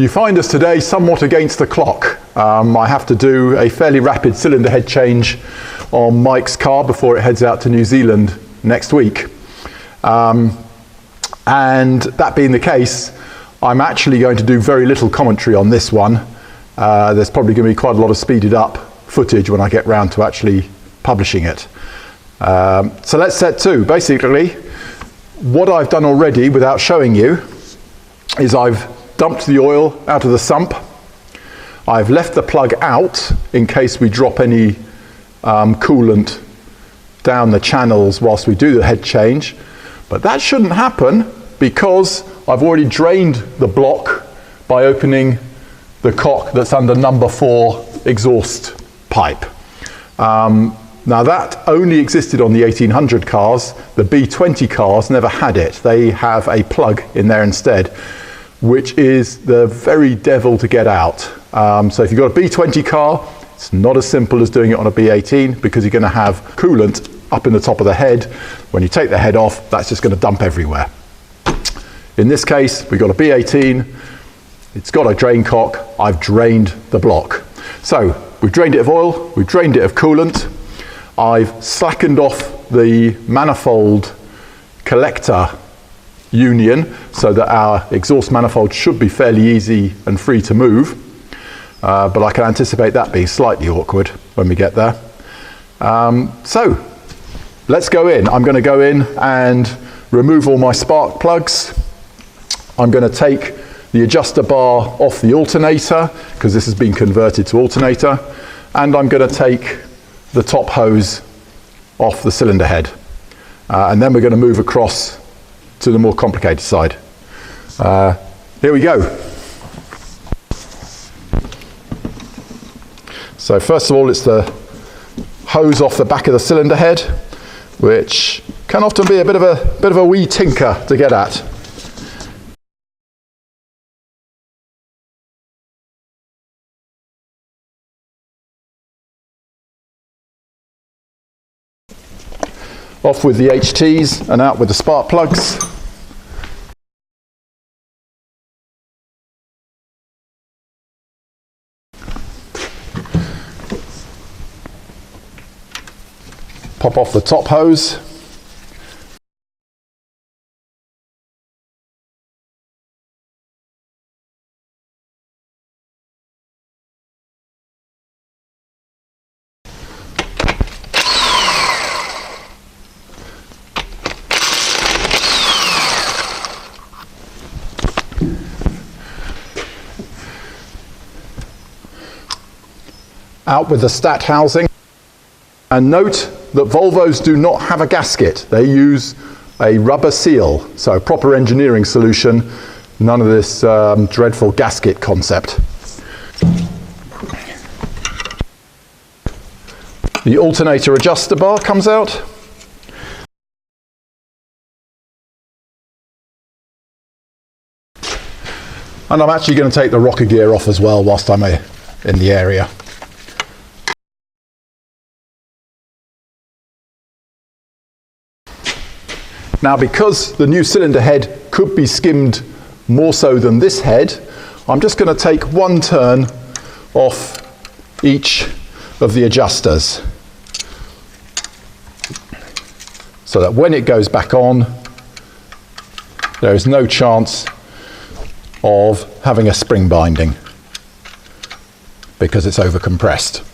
You find us today somewhat against the clock. I have to do a fairly rapid cylinder head change on Mike's car before it heads out to New Zealand next week. And that being the case, I'm actually going to do very little commentary on this one. There's probably going to be quite a lot of speeded up footage when I get round to actually publishing it. So let's set to. Basically, what I've done already without showing you is I've dumped the oil out of the sump. I've left the plug out in case we drop any coolant down the channels whilst we do the head change. But that shouldn't happen because I've already drained the block by opening the cock that's under number 4 exhaust pipe. Now that only existed on the 1800 cars. The B20 cars never had it. They have a plug in there instead, which is the very devil to get out. So if you've got a B20 car, it's not as simple as doing it on a B18 because you're going to have coolant up in the top of the head. When you take the head off, that's just going to dump everywhere. In this case, we've got a B18, it's got a drain cock, I've drained the block. So we've drained it of oil, we've drained it of coolant, I've slackened off the manifold collector union so that our exhaust manifold should be fairly easy and free to move, but I can anticipate that being slightly awkward when we get there. So let's go in. I'm going to go in and remove all my spark plugs. I'm going to take the adjuster bar off the alternator because this has been converted to alternator, and I'm going to take the top hose off the cylinder head, and then we're going to move across to the more complicated side. Here we go. So first of all, it's the hose off the back of the cylinder head, which can often be a bit of a wee tinker to get at. Off with the HTs and out with the spark plugs. Pop off the top hose. Out with the stat housing. And note that Volvos do not have a gasket. They use a rubber seal, so a proper engineering solution, none of this dreadful gasket concept. The alternator adjuster bar comes out. And I'm actually going to take the rocker gear off as well whilst I'm in the area. Now, because the new cylinder head could be skimmed more so than this head, I'm just going to take one turn off each of the adjusters so that when it goes back on, there is no chance of having a spring binding because it's overcompressed.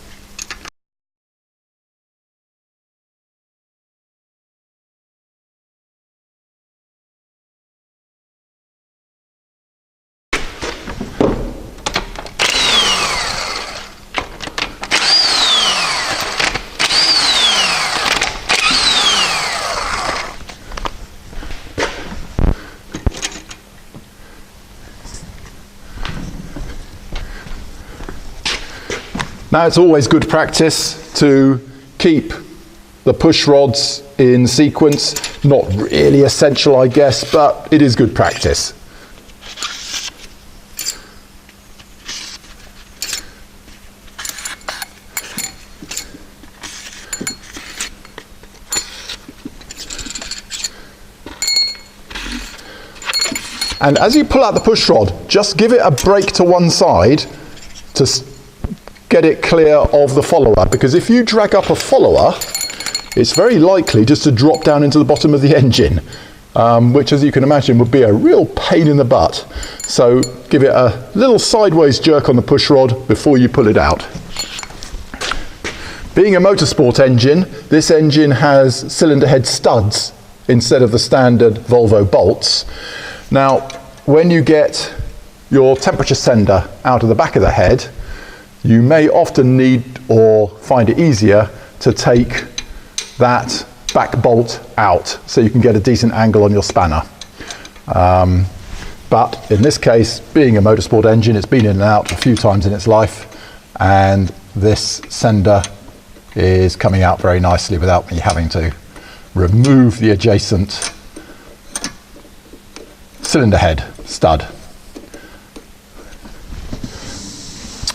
Now, it's always good practice to keep the push rods in sequence. Not really essential, I guess, but it is good practice. And as you pull out the push rod, just give it a break to one side to get it clear of the follower, because if you drag up a follower, it's very likely just to drop down into the bottom of the engine, which, as you can imagine, would be a real pain in the butt. So give it a little sideways jerk on the push rod before you pull it out. Being a motorsport engine, this engine has cylinder head studs instead of the standard Volvo bolts. Now, when you get your temperature sender out of the back of the head, you may often need or find it easier to take that back bolt out so you can get a decent angle on your spanner. But in this case, being a motorsport engine, it's been in and out a few times in its life, and this sender is coming out very nicely without me having to remove the adjacent cylinder head stud.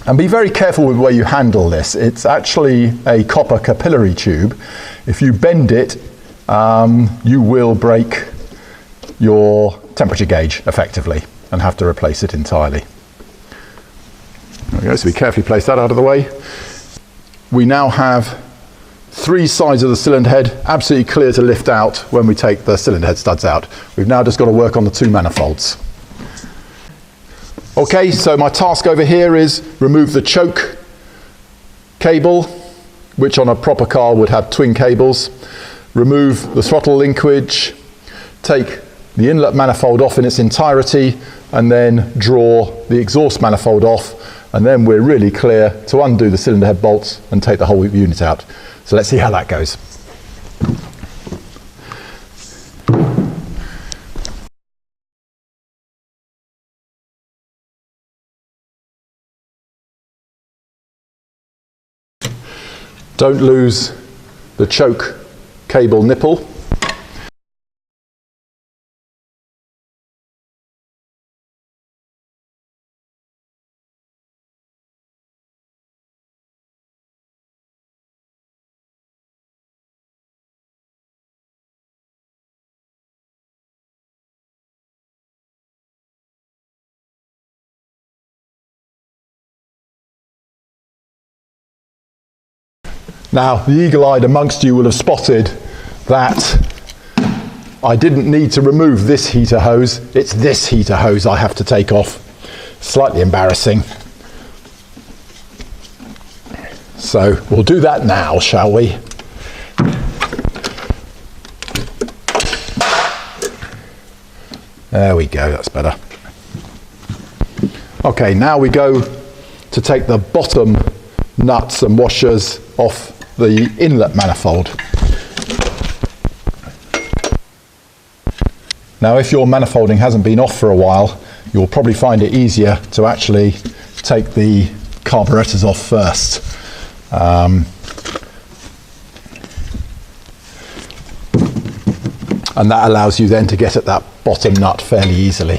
And be very careful with the way you handle this. It's actually a copper capillary tube. If you bend it, you will break your temperature gauge effectively and have to replace it entirely. There we go, so we carefully place that out of the way. We now have 3 sides of the cylinder head absolutely clear to lift out when we take the cylinder head studs out. We've now just got to work on the 2 manifolds. Okay, so my task over here is remove the choke cable, which on a proper car would have twin cables, remove the throttle linkage, take the inlet manifold off in its entirety, and then draw the exhaust manifold off, and then we're really clear to undo the cylinder head bolts and take the whole unit out. So let's see how that goes. Don't lose the choke cable nipple. Now, the eagle-eyed amongst you will have spotted that I didn't need to remove this heater hose. It's this heater hose I have to take off. Slightly embarrassing. So we'll do that now, shall we? There we go, that's better. Okay, now we go to take the bottom nuts and washers off the inlet manifold. Now, if your manifolding hasn't been off for a while, you'll probably find it easier to actually take the carburetors off first. And that allows you then to get at that bottom nut fairly easily.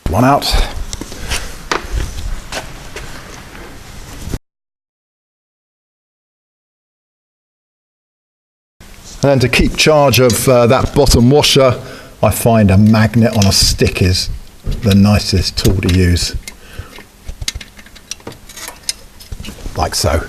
One out. And then to keep charge of that bottom washer, I find a magnet on a stick is the nicest tool to use. Like so.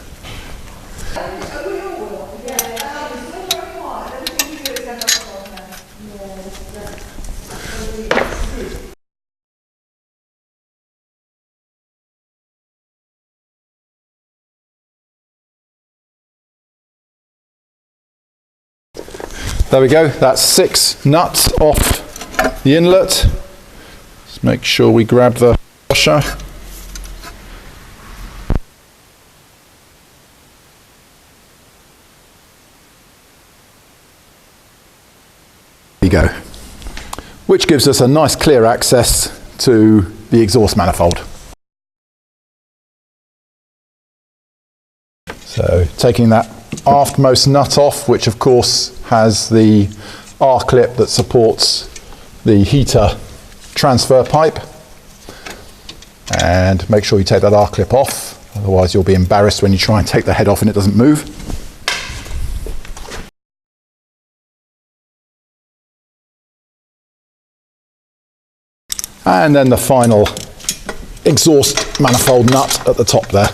There we go, that's 6 nuts off the inlet. Let's make sure we grab the washer. There we go. Which gives us a nice clear access to the exhaust manifold. So taking that aftmost nut off, which of course has the R-clip that supports the heater transfer pipe. And make sure you take that R-clip off, otherwise you'll be embarrassed when you try and take the head off and it doesn't move. And then the final exhaust manifold nut at the top there.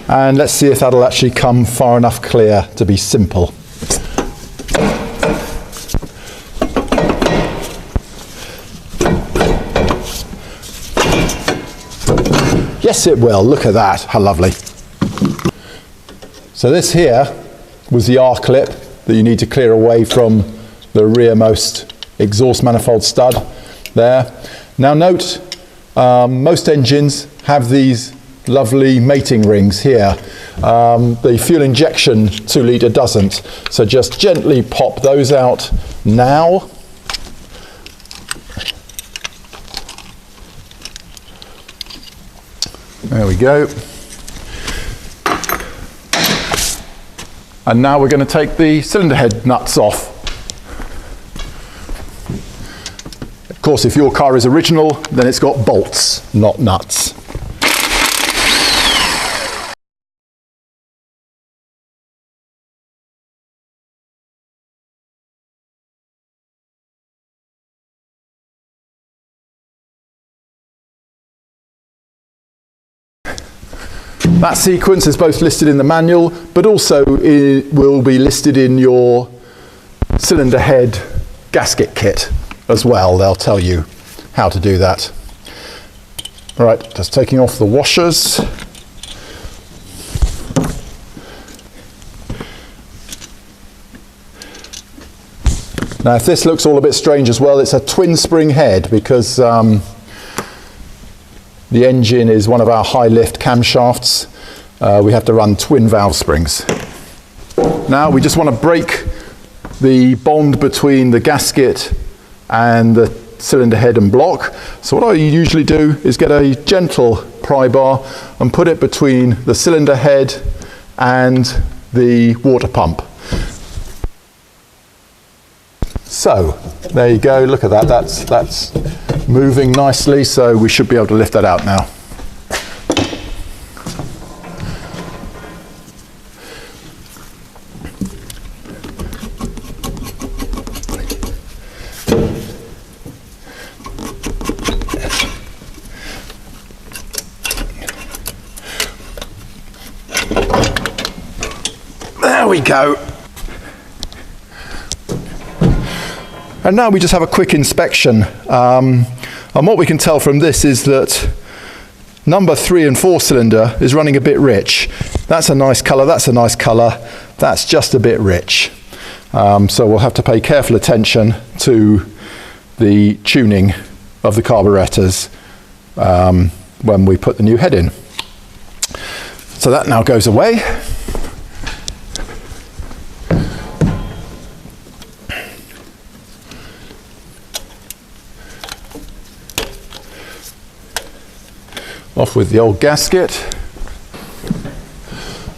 And let's see if that'll actually come far enough clear to be simple. Yes, it will. Look at that. How lovely. So this here was the R-clip that you need to clear away from the rearmost exhaust manifold stud there. Now note, most engines have these lovely mating rings here. The fuel injection 2 litre doesn't. So just gently pop those out now. There we go. And now we're going to take the cylinder head nuts off. Of course, if your car is original, then it's got bolts, not nuts. That sequence is both listed in the manual, but also it will be listed in your cylinder head gasket kit as well. They'll tell you how to do that. All right, just taking off the washers. Now, if this looks all a bit strange as well, it's a twin spring head because the engine is one of our high lift camshafts. We have to run twin valve springs. Now we just want to break the bond between the gasket and the cylinder head and block. So what I usually do is get a gentle pry bar and put it between the cylinder head and the water pump. So there you go, look at that, that's moving nicely, so we should be able to lift that out now. There we go. And now we just have a quick inspection. And what we can tell from this is that number 3 and 4 cylinder is running a bit rich. That's a nice colour, that's a nice colour, that's just a bit rich. So we'll have to pay careful attention to the tuning of the carburetors when we put the new head in. So that now goes away. Off with the old gasket.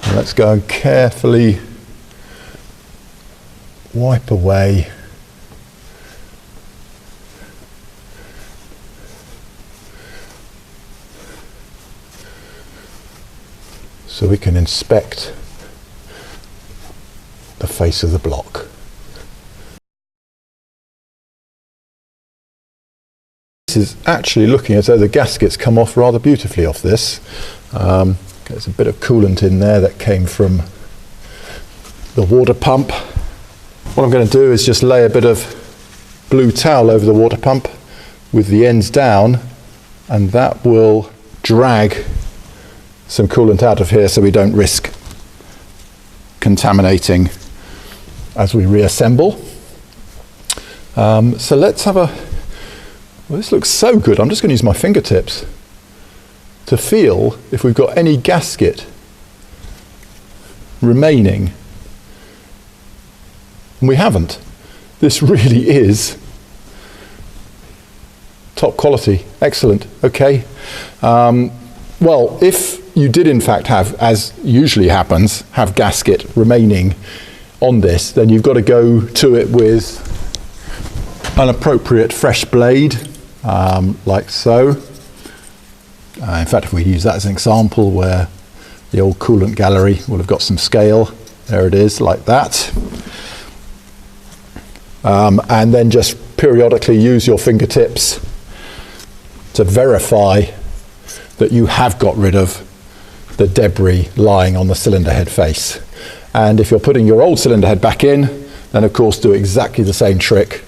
And let's go and carefully wipe away so we can inspect the face of the block. This is actually looking as though the gaskets come off rather beautifully off this. There's a bit of coolant in there that came from the water pump. What I'm going to do is just lay a bit of blue towel over the water pump with the ends down, and that will drag some coolant out of here so we don't risk contaminating as we reassemble. So let's have a... Well, this looks so good. I'm just going to use my fingertips to feel if we've got any gasket remaining. And we haven't. This really is top quality. Excellent. Okay. Well, if you did in fact have, as usually happens, have gasket remaining on this, then you've got to go to it with an appropriate fresh blade, like so. In fact, if we use that as an example where the old coolant gallery will have got some scale, there it is, like that. And then just periodically use your fingertips to verify that you have got rid of the debris lying on the cylinder head face. And if you're putting your old cylinder head back in, then of course do exactly the same trick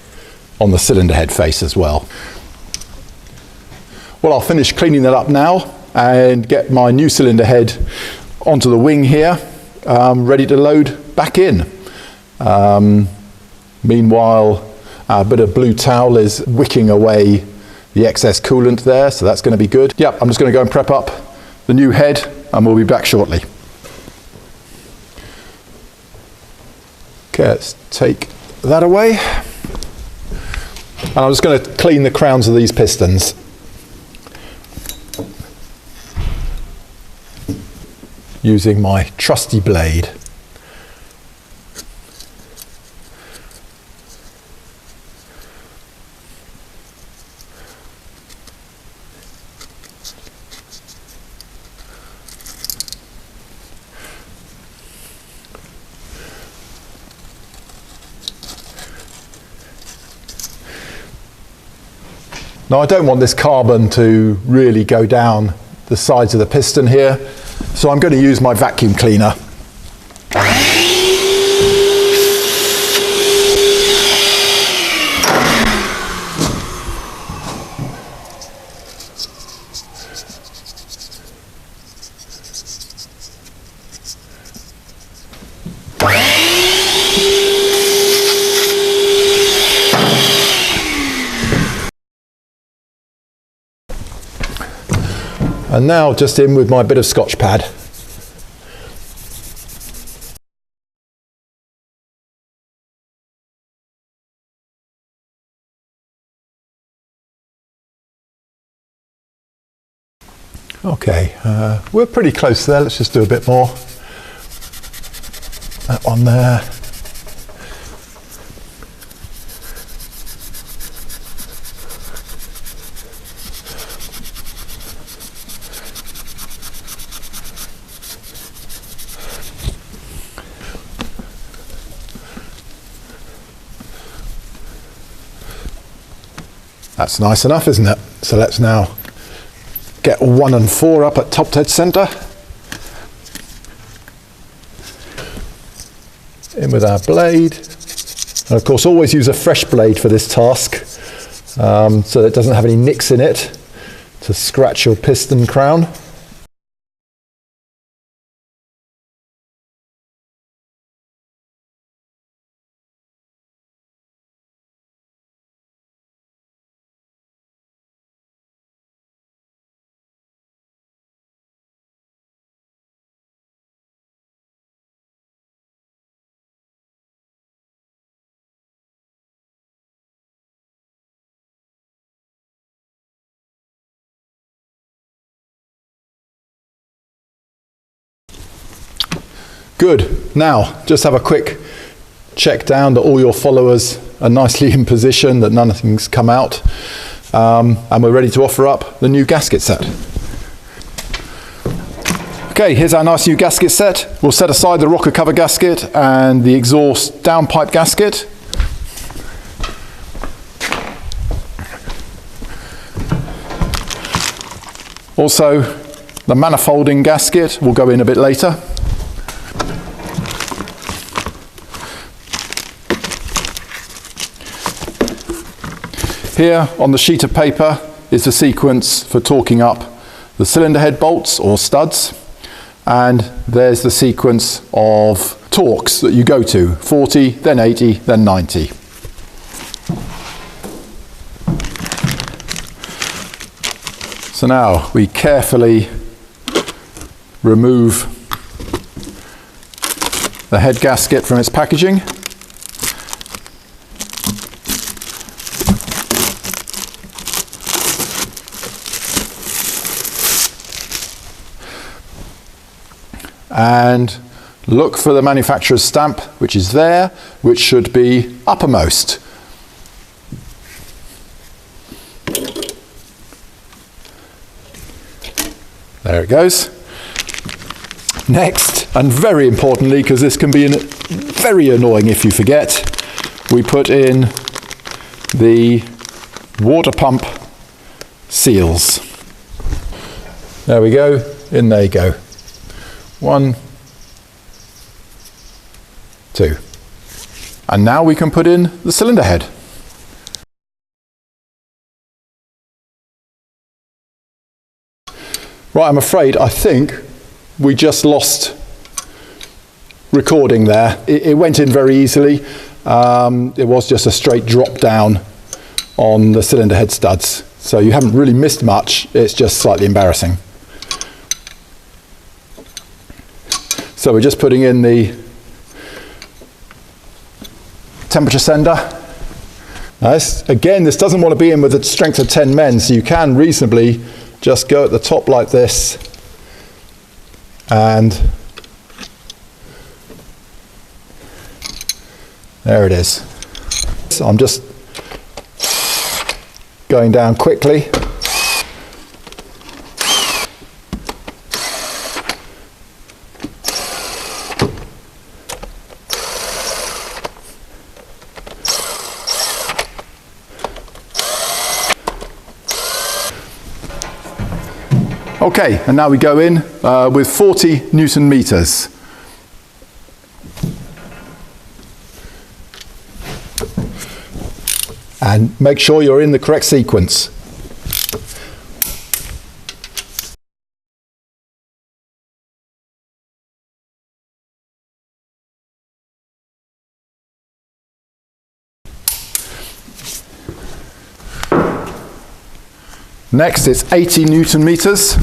on the cylinder head face as well. Well, I'll finish cleaning that up now and get my new cylinder head onto the wing here, ready to load back in. Meanwhile, a bit of blue towel is wicking away the excess coolant there, so that's going to be good. Yep, I'm just going to go and prep up the new head and we'll be back shortly. Okay, let's take that away. And I'm just going to clean the crowns of these pistons. Using my trusty blade. Now I don't want this carbon to really go down the sides of the piston here, so I'm going to use my vacuum cleaner. And now just in with my bit of Scotch pad. Okay, we're pretty close there. Let's just do a bit more. That one there. That's nice enough, isn't it? So let's now get 1 and 4 up at top dead centre. In with our blade. And of course always use a fresh blade for this task, so that it doesn't have any nicks in it to scratch your piston crown. Good. Now, just have a quick check down that all your followers are nicely in position, that nothing's come out, and we're ready to offer up the new gasket set. Okay, here's our nice new gasket set. We'll set aside the rocker cover gasket and the exhaust downpipe gasket. Also, the manifolding gasket will go in a bit later. Here on the sheet of paper is the sequence for torquing up the cylinder head bolts or studs, and there's the sequence of torques that you go to, 40, then 80, then 90. So now we carefully remove the head gasket from its packaging. and look for the manufacturer's stamp, which is there, which should be uppermost. There it goes. Next, and very importantly, because this can be very annoying if you forget, we put in the water pump seals. There we go, in they go. 1, 2. And now we can put in the cylinder head. Right, I'm afraid, I think we just lost recording there. It went in very easily. It was just a straight drop down on the cylinder head studs. So you haven't really missed much, it's just slightly embarrassing. So we're just putting in the temperature sender. Now again, this doesn't want to be in with a strength of 10 men, so you can reasonably just go at the top like this and there it is. So I'm just going down quickly. Okay, and now we go in with 40 Newton meters. And make sure you're in the correct sequence. Next, it's 80 Newton meters.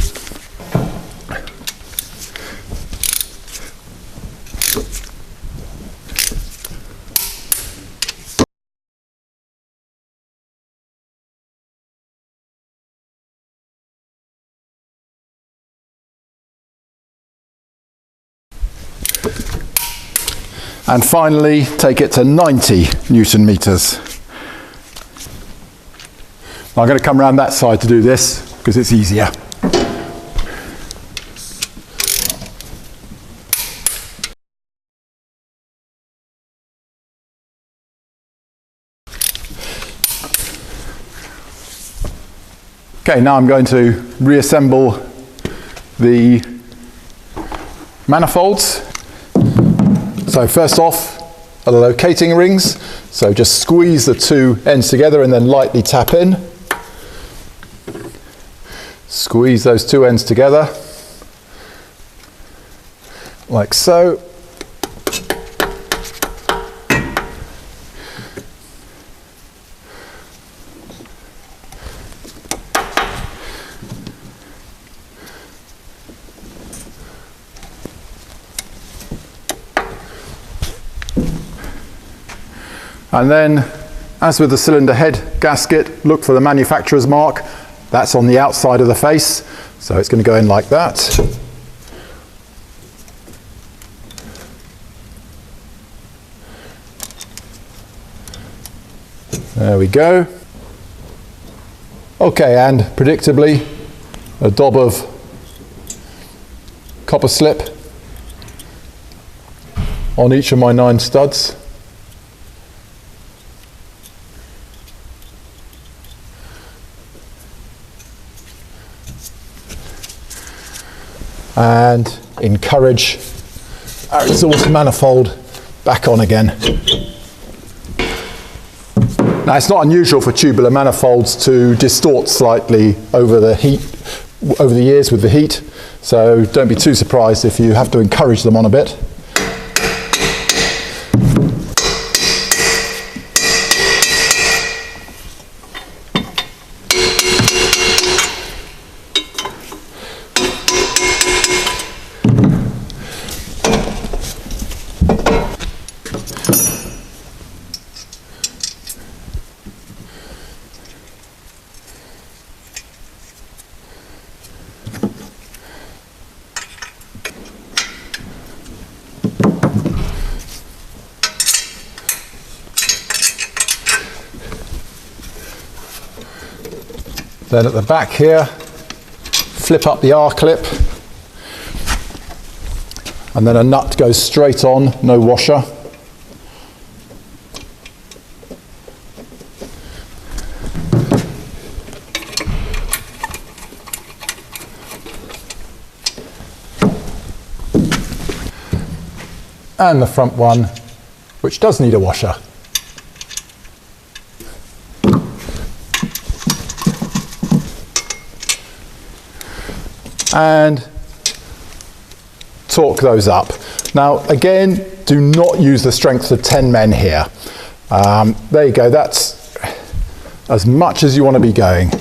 And finally, take it to 90 Newton meters. I'm going to come around that side to do this because it's easier. Okay, now I'm going to reassemble the manifolds. So first off are the locating rings. So just squeeze the two ends together and then lightly tap in. Squeeze those two ends together, like so. And then, as with the cylinder head gasket, look for the manufacturer's mark. That's on the outside of the face, so it's going to go in like that. There we go. Okay, and predictably, a dob of copper slip on each of my 9 studs. And encourage our exhaust manifold back on again. Now, it's not unusual for tubular manifolds to distort slightly over the years with the heat, so don't be too surprised if you have to encourage them on a bit. Then at the back here, flip up the R-clip, and then a nut goes straight on, no washer. And the front one, which does need a washer. And torque those up. Now again, do not use the strength of 10 men here. There you go, that's as much as you want to be going.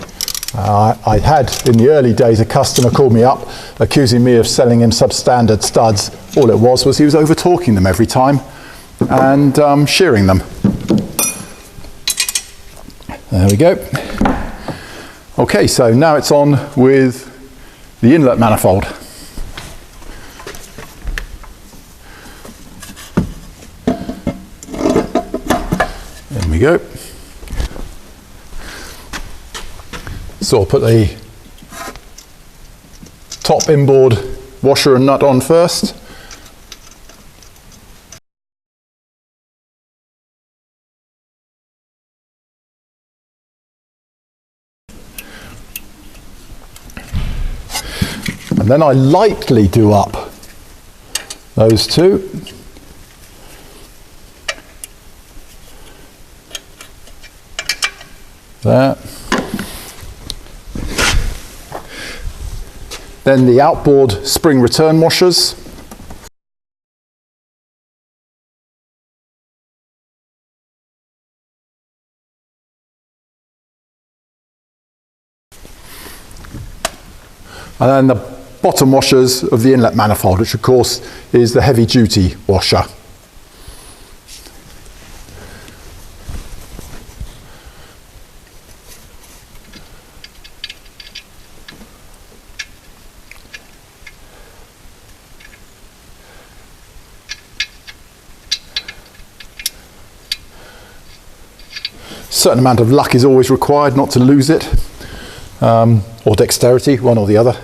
I had in the early days a customer called me up accusing me of selling him substandard studs. All it was he was over torquing them every time and shearing them. There we go. Okay, so now it's on with the inlet manifold. There we go. So I'll put the top inboard washer and nut on first. And then I lightly do up those two. There. Then the outboard spring return washers. And then the bottom washers of the inlet manifold, which of course is the heavy duty washer. Certain amount of luck is always required not to lose it, or dexterity, one or the other.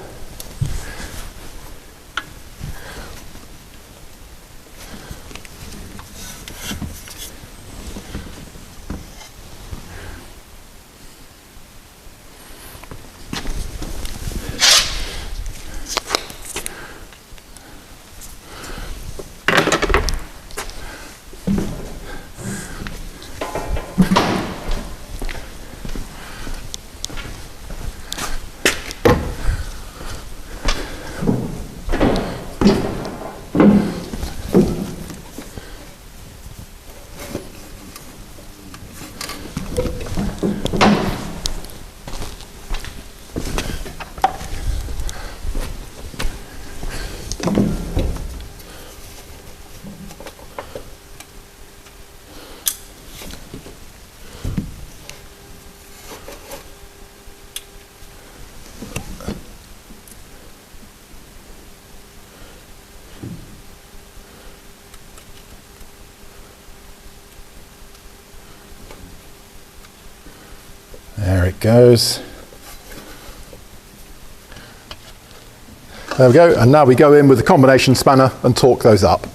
There it goes. There we go, and now we go in with the combination spanner and torque those up.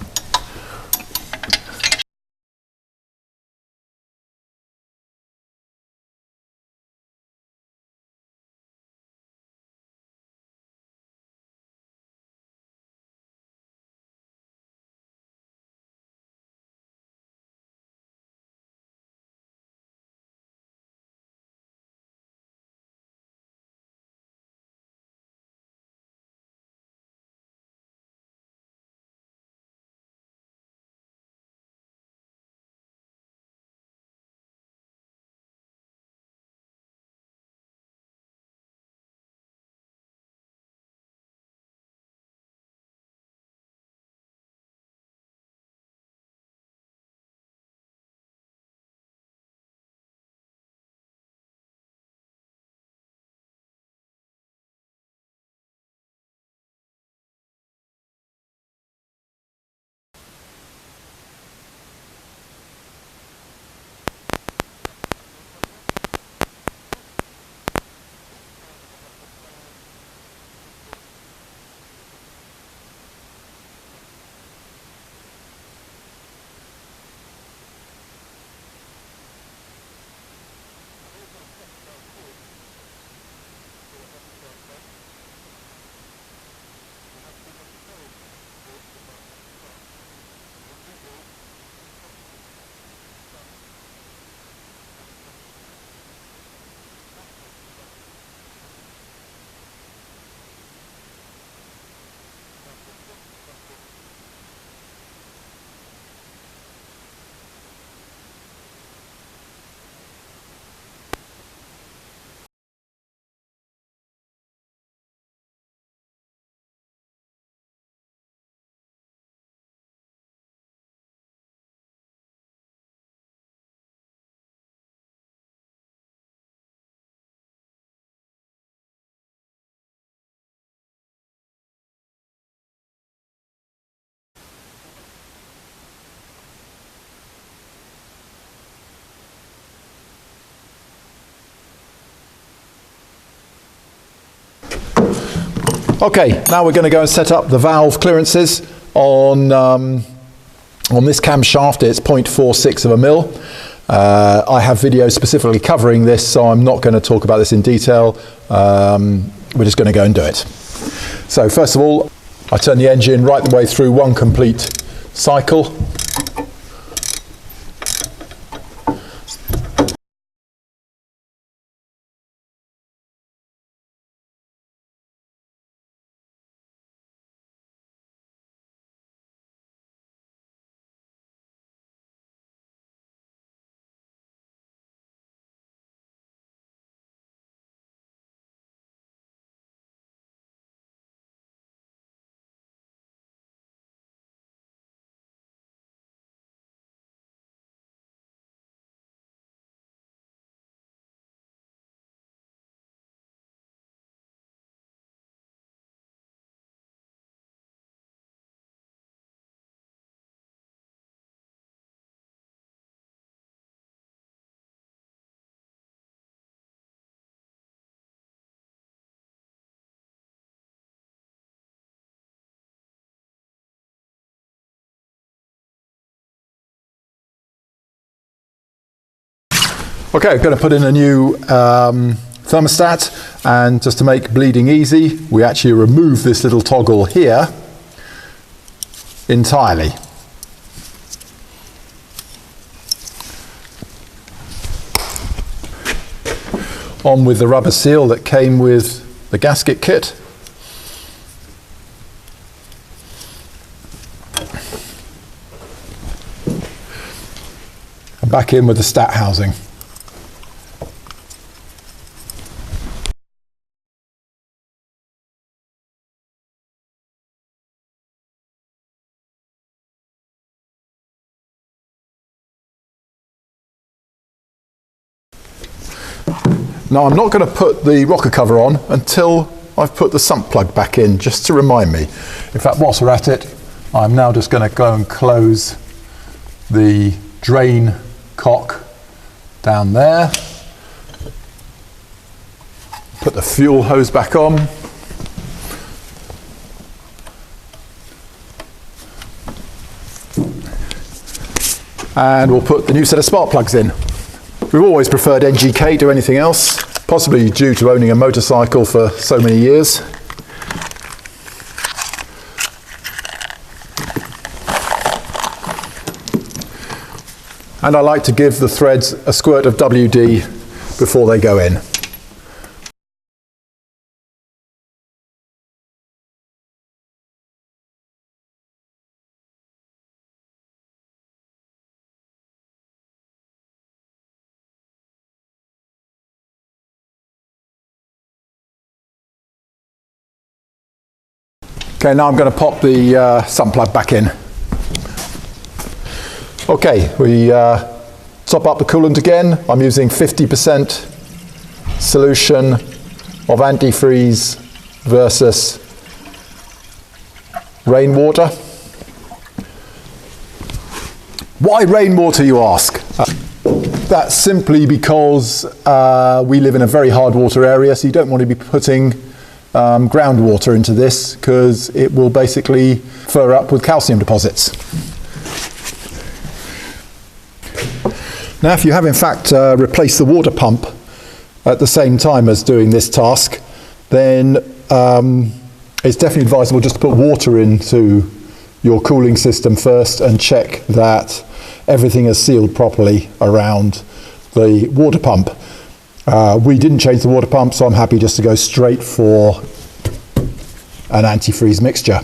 Okay, now we're going to go and set up the valve clearances on this camshaft. It's 0.46 of a mil. I have videos specifically covering this, so I'm not going to talk about this in detail. We're just going to go and do it. So first of all, I turn the engine right the way through one complete cycle. Okay, I'm going to put in a new thermostat, and just to make bleeding easy, we actually remove this little toggle here entirely. On with the rubber seal that came with the gasket kit. And back in with the stat housing. Now I'm not going to put the rocker cover on until I've put the sump plug back in, just to remind me. In fact, whilst we're at it, I'm now just going to go and close the drain cock down there. Put the fuel hose back on. And we'll put the new set of spark plugs in. We've always preferred NGK to anything else, possibly due to owning a motorcycle for so many years. And I like to give the threads a squirt of WD before they go in. Okay, now I'm going to pop the sump plug back in. Okay, we top up the coolant again. I'm using 50% solution of antifreeze versus rainwater. Why rainwater, you ask? That's simply because we live in a very hard water area, so you don't want to be putting groundwater into this, because it will basically fill up with calcium deposits. Now, if you have in fact replaced the water pump at the same time as doing this task, then it's definitely advisable just to put water into your cooling system first and check that everything is sealed properly around the water pump. We didn't change the water pump, so I'm happy just to go straight for an antifreeze mixture.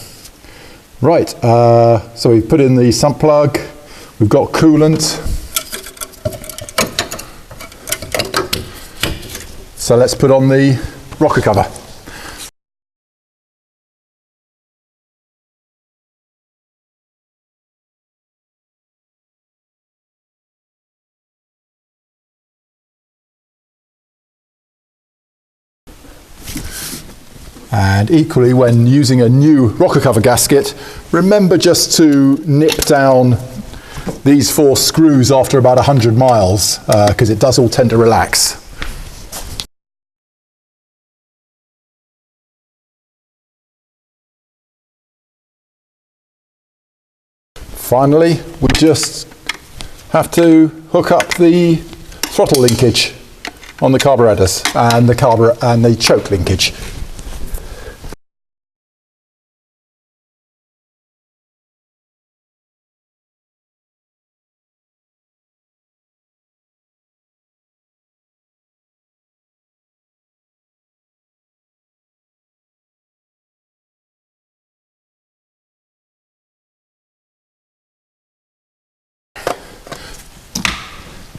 Right, so we've put in the sump plug, we've got coolant. So let's put on the rocker cover. And equally, when using a new rocker cover gasket, remember just to nip down these 4 screws after about 100 miles, because it does all tend to relax. finally, we just have to hook up the throttle linkage on the carburetors and the choke linkage.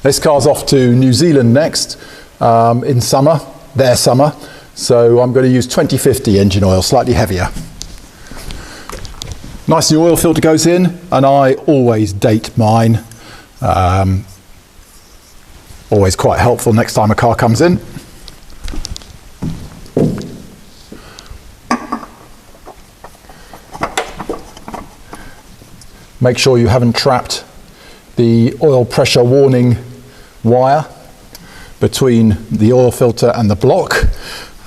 This car's off to New Zealand next in summer, their summer, so I'm going to use 2050 engine oil, slightly heavier. Nice new oil filter goes in, and I always date mine. Always quite helpful next time a car comes in. Make sure you haven't trapped the oil pressure warning wire between the oil filter and the block,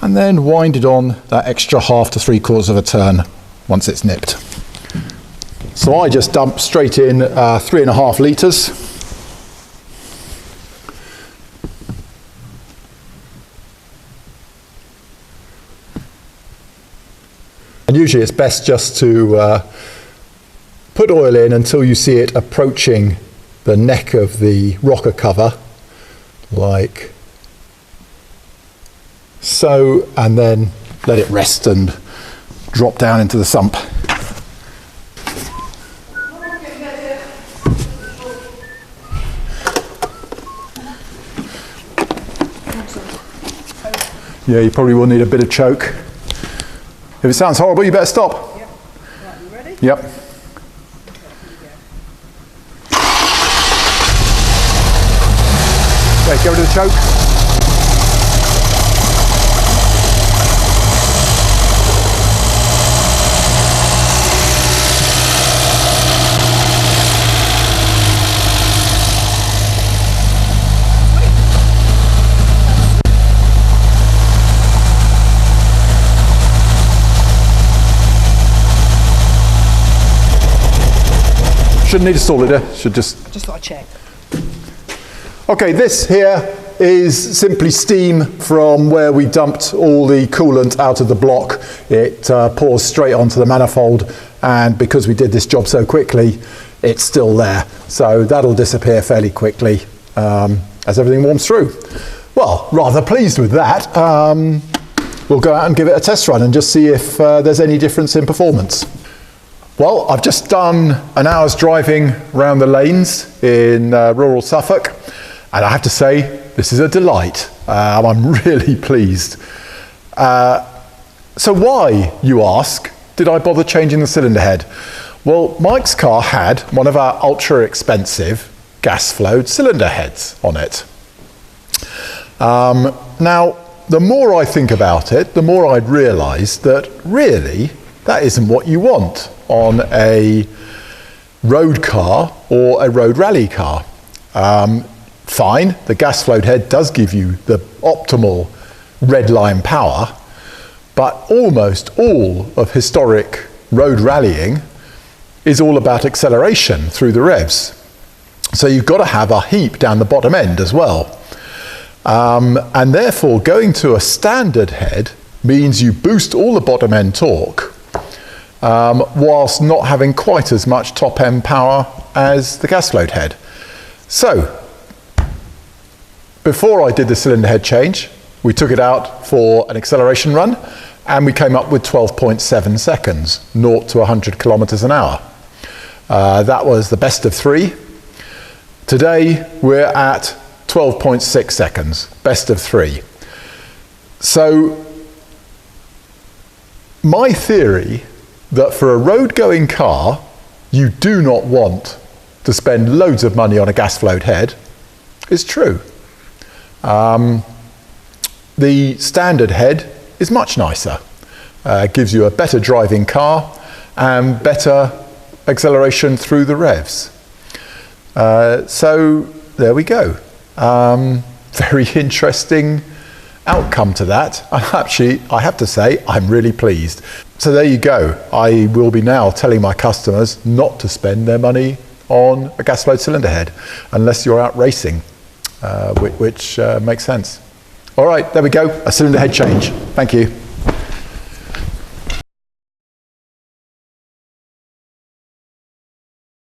and then wind it on that extra 1/2 to 3/4 of a turn once it's nipped. So I just dump straight in 3.5 litres. And usually it's best just to put oil in until you see it approaching the neck of the rocker cover, like so, and then let it rest and drop down into the sump. Yeah, you probably will need a bit of choke. If it sounds horrible, you better stop. Yep. Right, you ready? Yep. Okay, get rid of the choke. Shouldn't need to stall it there, should just thought I'd check. Okay, this here is simply steam from where we dumped all the coolant out of the block. It pours straight onto the manifold, and because we did this job so quickly, it's still there. So that'll disappear fairly quickly as everything warms through. Well, rather pleased with that. We'll go out and give it a test run and just see if there's any difference in performance. Well, I've just done an hour's driving around the lanes in rural Suffolk, and I have to say, this is a delight. I'm really pleased. So why, you ask, did I bother changing the cylinder head? Well, Mike's car had one of our ultra expensive gas-flowed cylinder heads on it. Now, the more I think about it, the more I'd realise that really, that isn't what you want on a road car or a road rally car. Fine, the gas-flowed head does give you the optimal red line power, but almost all of historic road rallying is all about acceleration through the revs. So you've got to have a heap down the bottom end as well. And therefore going to a standard head means you boost all the bottom end torque whilst not having quite as much top end power as the gas-flowed head. So before I did the cylinder head change, we took it out for an acceleration run, and we came up with 12.7 seconds, 0 to 100 kilometers an hour. That was the best of 3. Today, we're at 12.6 seconds, best of 3. So, my theory that for a road-going car, you do not want to spend loads of money on a gas-flowed head is true. The standard head is much nicer. Gives you a better driving car and better acceleration through the revs. So there we go. Very interesting outcome to that. I have to say, I'm really pleased. So there you go. I will be now telling my customers not to spend their money on a gas flowed cylinder head unless you're out racing, which makes sense. All right, there we go, a cylinder head change. Thank you.